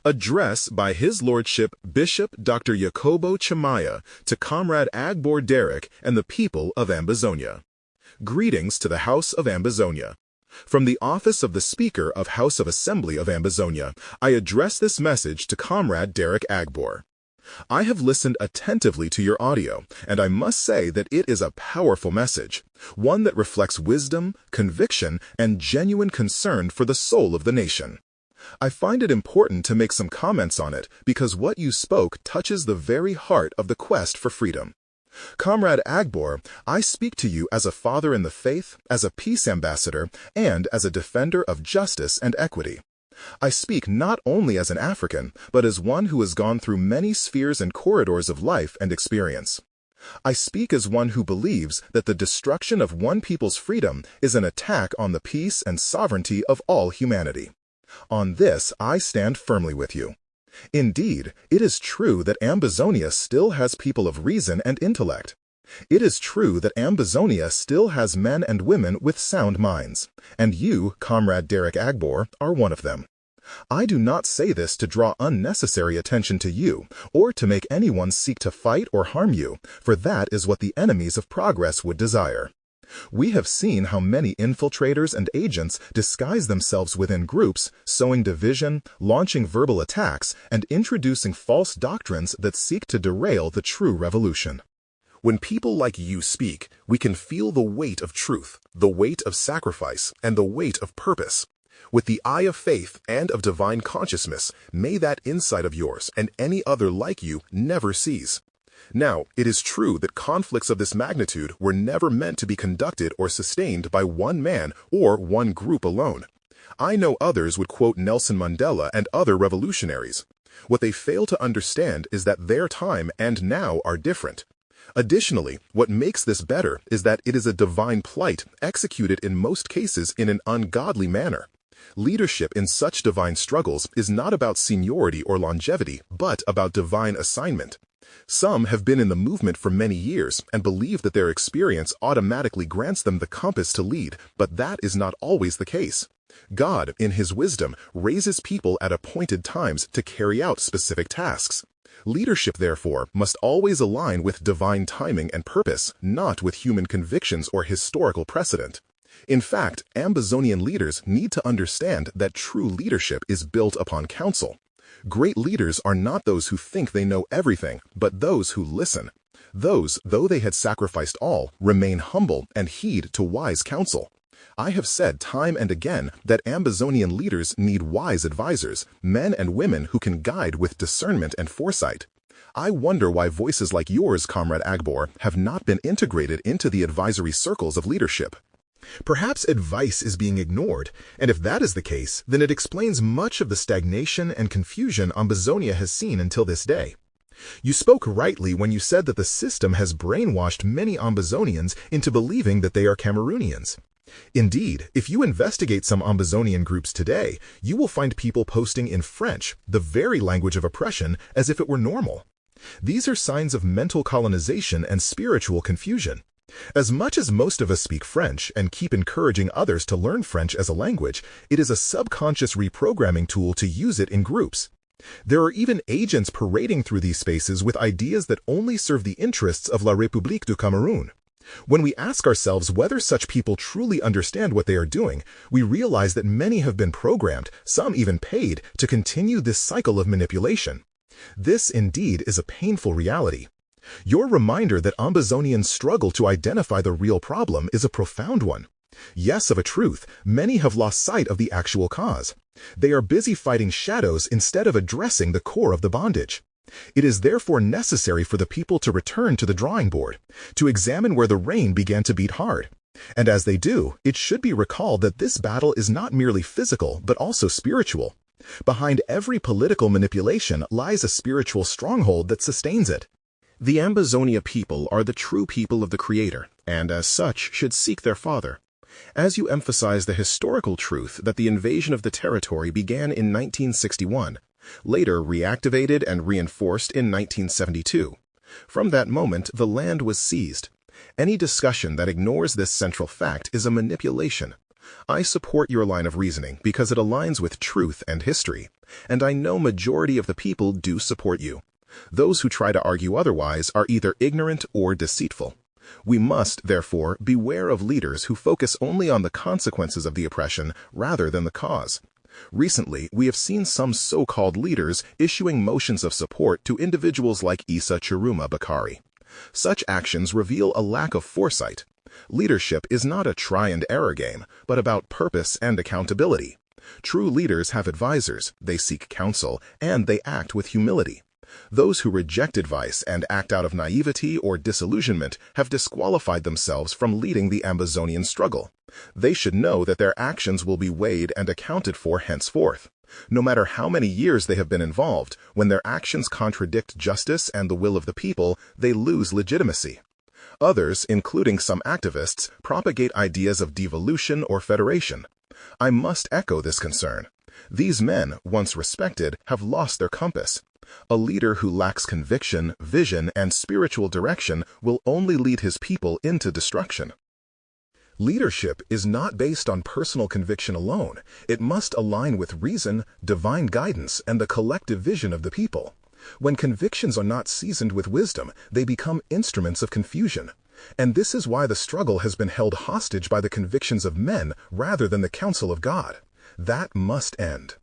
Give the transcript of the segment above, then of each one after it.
Address by His Lordship Bishop Dr. Yacobo Chamayah to Comrade Agbor Derick and the people of Ambazonia. Greetings to the House of Ambazonia. From the office of the Speaker of House of Assembly of Ambazonia, I address this message to Comrade Derick Agbor. I have listened attentively to your audio, and I must say that it is a powerful message, one that reflects wisdom, conviction, and genuine concern for the soul of the nation. I find it important to make some comments on it because what you spoke touches the very heart of the quest for freedom. Comrade Agbor, I speak to you as a father in the faith, as a peace ambassador, and as a defender of justice and equity. I speak not only as an African, but as one who has gone through many spheres and corridors of life and experience. I speak as one who believes that the destruction of one people's freedom is an attack on the peace and sovereignty of all humanity. On this, I stand firmly with you. Indeed, it is true that Ambazonia still has people of reason and intellect. It is true that Ambazonia still has men and women with sound minds, and you, Comrade Derick Agbor, are one of them. I do not say this to draw unnecessary attention to you, or to make anyone seek to fight or harm you, for that is what the enemies of progress would desire. We have seen how many infiltrators and agents disguise themselves within groups, sowing division, launching verbal attacks, and introducing false doctrines that seek to derail the true revolution. When people like you speak, we can feel the weight of truth, the weight of sacrifice, and the weight of purpose. With the eye of faith and of divine consciousness, may that insight of yours and any other like you never cease. Now, it is true that conflicts of this magnitude were never meant to be conducted or sustained by one man or one group alone. I know others would quote Nelson Mandela and other revolutionaries. What they fail to understand is that their time and now are different. Additionally, what makes this better is that it is a divine plight executed in most cases in an ungodly manner. Leadership in such divine struggles is not about seniority or longevity, but about divine assignment. Some have been in the movement for many years and believe that their experience automatically grants them the compass to lead, but that is not always the case. God, in His wisdom, raises people at appointed times to carry out specific tasks. Leadership, therefore, must always align with divine timing and purpose, not with human convictions or historical precedent. In fact, Ambazonian leaders need to understand that true leadership is built upon counsel. Great leaders are not those who think they know everything, but those who listen. Those, though they had sacrificed all, remain humble and heed to wise counsel. I have said time and again that Ambazonian leaders need wise advisors, men and women who can guide with discernment and foresight. I wonder why voices like yours, Comrade Agbor, have not been integrated into the advisory circles of leadership. Perhaps advice is being ignored, and if that is the case, then it explains much of the stagnation and confusion Ambazonia has seen until this day. You spoke rightly when you said that the system has brainwashed many Ambazonians into believing that they are Cameroonians. Indeed, if you investigate some Ambazonian groups today, you will find people posting in French, the very language of oppression, as if it were normal. These are signs of mental colonization and spiritual confusion. As much as most of us speak French and keep encouraging others to learn French as a language, it is a subconscious reprogramming tool to use it in groups. There are even agents parading through these spaces with ideas that only serve the interests of La République du Cameroun. When we ask ourselves whether such people truly understand what they are doing, we realize that many have been programmed, some even paid, to continue this cycle of manipulation. This, indeed, is a painful reality. Your reminder that Ambazonians struggle to identify the real problem is a profound one. Yes, of a truth, many have lost sight of the actual cause. They are busy fighting shadows instead of addressing the core of the bondage. It is therefore necessary for the people to return to the drawing board, to examine where the rain began to beat hard. And as they do, it should be recalled that this battle is not merely physical, but also spiritual. Behind every political manipulation lies a spiritual stronghold that sustains it. The Ambazonia people are the true people of the Creator, and as such should seek their Father. As you emphasize the historical truth that the invasion of the territory began in 1961, later reactivated and reinforced in 1972. From that moment, the land was seized. Any discussion that ignores this central fact is a manipulation. I support your line of reasoning because it aligns with truth and history, and I know majority of the people do support you. Those who try to argue otherwise are either ignorant or deceitful. We must, therefore, beware of leaders who focus only on the consequences of the oppression rather than the cause. Recently, we have seen some so-called leaders issuing motions of support to individuals like Issa Chiruma Bakari. Such actions reveal a lack of foresight. Leadership is not a try-and-error game, but about purpose and accountability. True leaders have advisors, they seek counsel, and they act with humility. Those who reject advice and act out of naivety or disillusionment have disqualified themselves from leading the Ambazonian struggle. They should know that their actions will be weighed and accounted for henceforth. No matter how many years they have been involved, when their actions contradict justice and the will of the people, they lose legitimacy. Others, including some activists, propagate ideas of devolution or federation. I must echo this concern. These men, once respected, have lost their compass. A leader who lacks conviction, vision, and spiritual direction will only lead his people into destruction. Leadership is not based on personal conviction alone. It must align with reason, divine guidance, and the collective vision of the people. When convictions are not seasoned with wisdom, they become instruments of confusion. And this is why the struggle has been held hostage by the convictions of men rather than the counsel of God. That must end.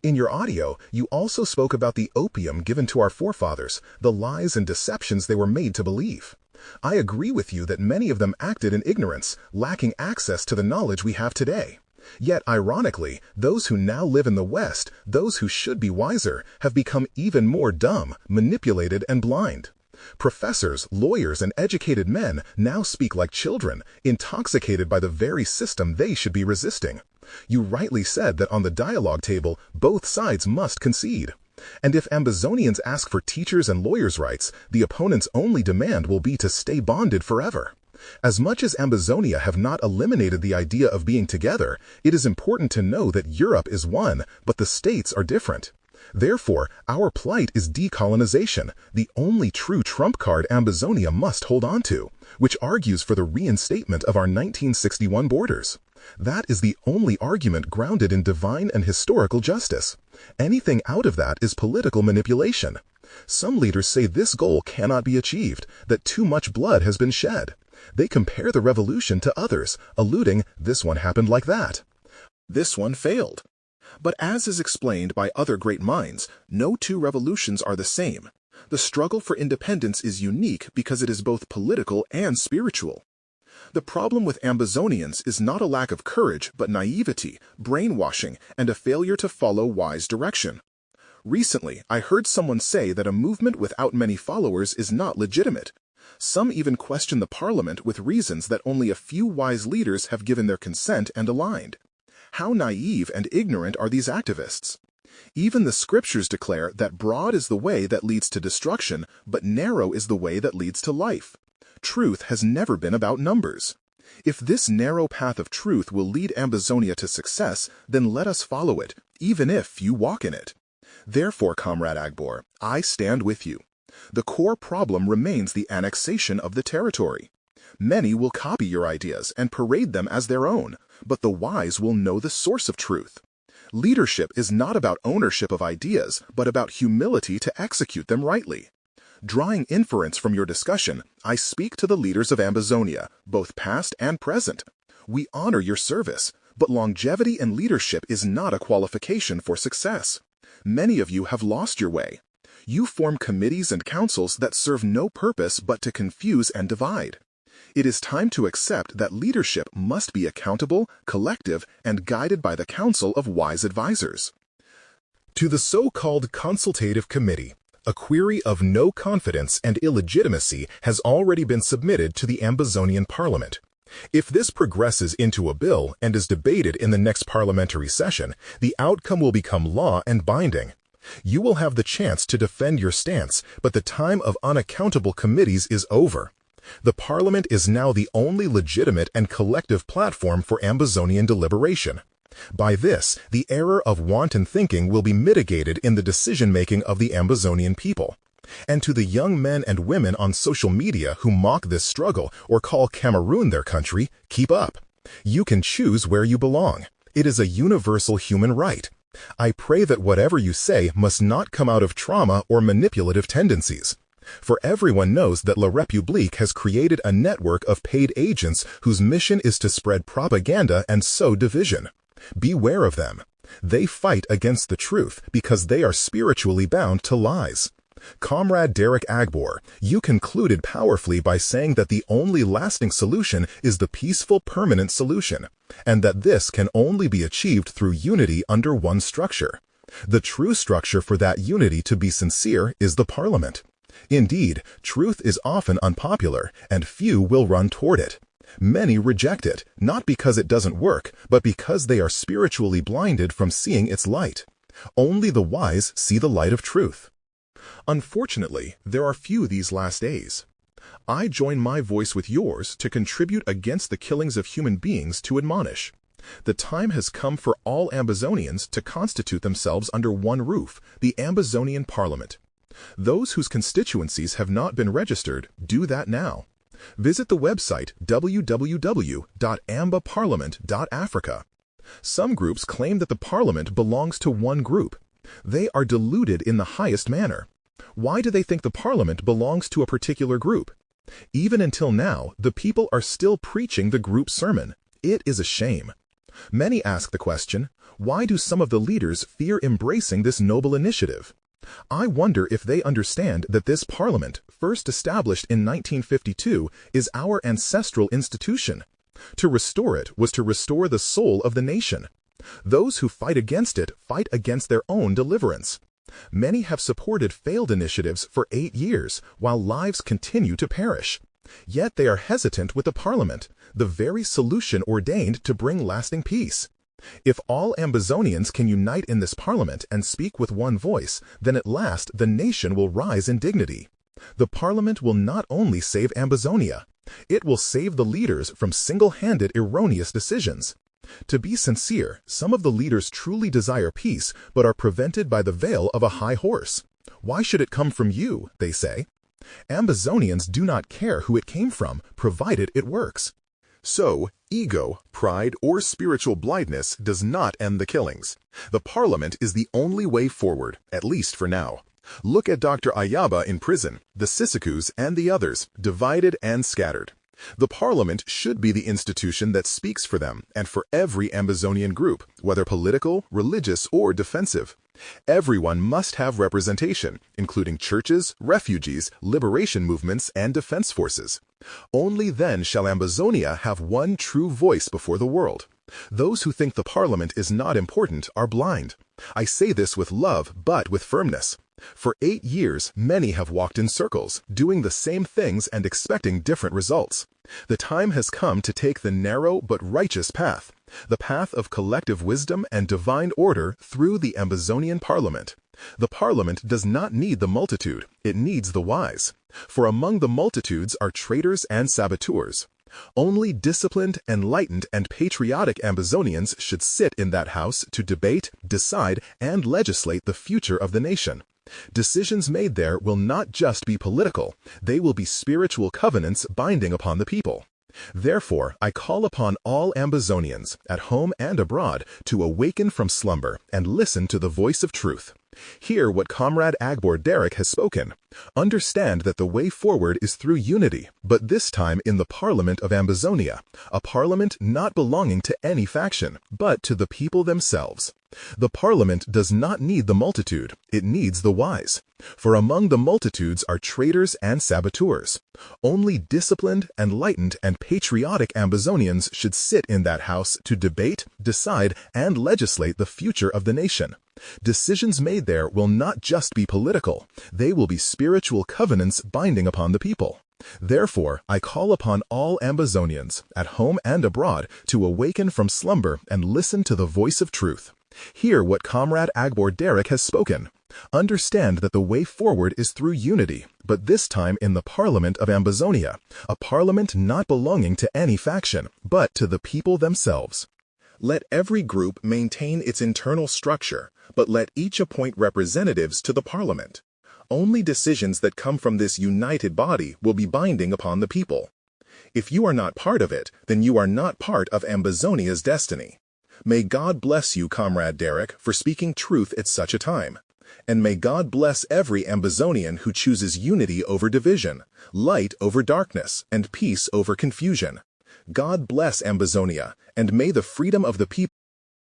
In your audio, you also spoke about the opium given to our forefathers, the lies and deceptions they were made to believe. I agree with you that many of them acted in ignorance, lacking access to the knowledge we have today. Yet, ironically, those who now live in the West, those who should be wiser, have become even more dumb, manipulated, and blind. Professors, lawyers, and educated men now speak like children, intoxicated by the very system they should be resisting. You rightly said that on the dialogue table, both sides must concede. And if Ambazonians ask for teachers' and lawyers' rights, the opponent's only demand will be to stay bonded forever. As much as Ambazonia have not eliminated the idea of being together, it is important to know that Europe is one, but the states are different. Therefore, our plight is decolonization, the only true trump card Ambazonia must hold on to, which argues for the reinstatement of our 1961 borders. That is the only argument grounded in divine and historical justice. Anything out of that is political manipulation. Some leaders say this goal cannot be achieved, that too much blood has been shed. They compare the revolution to others, alluding, this one happened like that. This one failed. But as is explained by other great minds, no two revolutions are the same. The struggle for independence is unique because it is both political and spiritual. The problem with Ambazonians is not a lack of courage, but naivety, brainwashing, and a failure to follow wise direction. Recently, I heard someone say that a movement without many followers is not legitimate. Some even question the parliament with reasons that only a few wise leaders have given their consent and aligned. How naive and ignorant are these activists? Even the scriptures declare that broad is the way that leads to destruction, but narrow is the way that leads to life. Truth has never been about numbers. If this narrow path of truth will lead Ambazonia to success, then let us follow it, even if few walk in it. Therefore, Comrade Agbor, I stand with you. The core problem remains the annexation of the territory. Many will copy your ideas and parade them as their own, but the wise will know the source of truth. Leadership is not about ownership of ideas, but about humility to execute them rightly. Drawing inference from your discussion, I speak to the leaders of Ambazonia, both past and present. We honor your service, but longevity in leadership is not a qualification for success. Many of you have lost your way. You form committees and councils that serve no purpose but to confuse and divide. It is time to accept that leadership must be accountable, collective, and guided by the counsel of wise advisors. To the so-called consultative committee, a query of no confidence and illegitimacy has already been submitted to the Ambazonian Parliament. If this progresses into a bill and is debated in the next parliamentary session, the outcome will become law and binding. You will have the chance to defend your stance, but the time of unaccountable committees is over. The Parliament is now the only legitimate and collective platform for Ambazonian deliberation. By this, the error of wanton thinking will be mitigated in the decision-making of the Ambazonian people. And to the young men and women on social media who mock this struggle or call Cameroon their country, keep up. You can choose where you belong. It is a universal human right. I pray that whatever you say must not come out of trauma or manipulative tendencies. For everyone knows that La République has created a network of paid agents whose mission is to spread propaganda and sow division. Beware of them. They fight against the truth because they are spiritually bound to lies. Comrade Agbor Derick, you concluded powerfully by saying that the only lasting solution is the peaceful permanent solution, and that this can only be achieved through unity under one structure. The true structure for that unity to be sincere is the Parliament. Indeed, truth is often unpopular, and few will run toward it. Many reject it, not because it doesn't work, but because they are spiritually blinded from seeing its light. Only the wise see the light of truth. Unfortunately, there are few these last days. I join my voice with yours to contribute against the killings of human beings to admonish. The time has come for all Ambazonians to constitute themselves under one roof, the Ambazonian Parliament. Those whose constituencies have not been registered, do that now. Visit the website www.ambaparliament.africa. Some groups claim that the parliament belongs to one group. They are deluded in the highest manner. Why do they think the parliament belongs to a particular group? Even until now, the people are still preaching the group sermon. It is a shame. Many ask the question, why do some of the leaders fear embracing this noble initiative? I wonder if they understand that this parliament, first established in 1952, is our ancestral institution. To restore it was to restore the soul of the nation. Those who fight against it fight against their own deliverance. Many have supported failed initiatives for 8 years, while lives continue to perish. Yet they are hesitant with the parliament, the very solution ordained to bring lasting peace. If all Ambazonians can unite in this parliament and speak with one voice, then at last the nation will rise in dignity. The parliament will not only save Ambazonia, it will save the leaders from single-handed erroneous decisions. To be sincere, some of the leaders truly desire peace, but are prevented by the veil of a high horse. Why should it come from you, they say? Ambazonians do not care who it came from, provided it works. So, ego, pride, or spiritual blindness does not end the killings. The parliament is the only way forward, at least for now. Look at Dr. Ayaba in prison, the Sisikus and the others, divided and scattered. The parliament should be the institution that speaks for them and for every Ambazonian group, whether political, religious, or defensive. Everyone must have representation, including churches, refugees, liberation movements, and defense forces. Only then shall Ambazonia have one true voice before the world. Those who think the parliament is not important are blind. I say this with love, but with firmness. For 8 years, many have walked in circles, doing the same things and expecting different results. The time has come to take the narrow but righteous path, the path of collective wisdom and divine order through the Ambazonian Parliament. The Parliament does not need the multitude, it needs the wise. For among the multitudes are traitors and saboteurs. Only disciplined, enlightened, and patriotic Ambazonians should sit in that house to debate, decide, and legislate the future of the nation. Decisions made there will not just be political, they will be spiritual covenants binding upon the people. Therefore, I call upon all Ambazonians, at home and abroad, to awaken from slumber and listen to the voice of truth. Hear what Comrade Agbor Derick has spoken. Understand that the way forward is through unity, but this time in the Parliament of Ambazonia, a parliament not belonging to any faction, but to the people themselves. The parliament does not need the multitude, it needs the wise. For among the multitudes are traitors and saboteurs. Only disciplined, enlightened, and patriotic Ambazonians should sit in that house to debate, decide, and legislate the future of the nation. Decisions made there will not just be political, they will be spiritual covenants binding upon the people. Therefore, I call upon all Ambazonians, at home and abroad, to awaken from slumber and listen to the voice of truth. Hear what Comrade Agbor Derick has spoken. Understand that the way forward is through unity, but this time in the Parliament of Ambazonia, a parliament not belonging to any faction, but to the people themselves. Let every group maintain its internal structure, but let each appoint representatives to the parliament. Only decisions that come from this united body will be binding upon the people. If you are not part of it, then you are not part of Ambazonia's destiny. May God bless you, Comrade Derick, for speaking truth at such a time. And may God bless every Ambazonian who chooses unity over division, light over darkness, and peace over confusion. God bless Ambazonia, and may the freedom of the people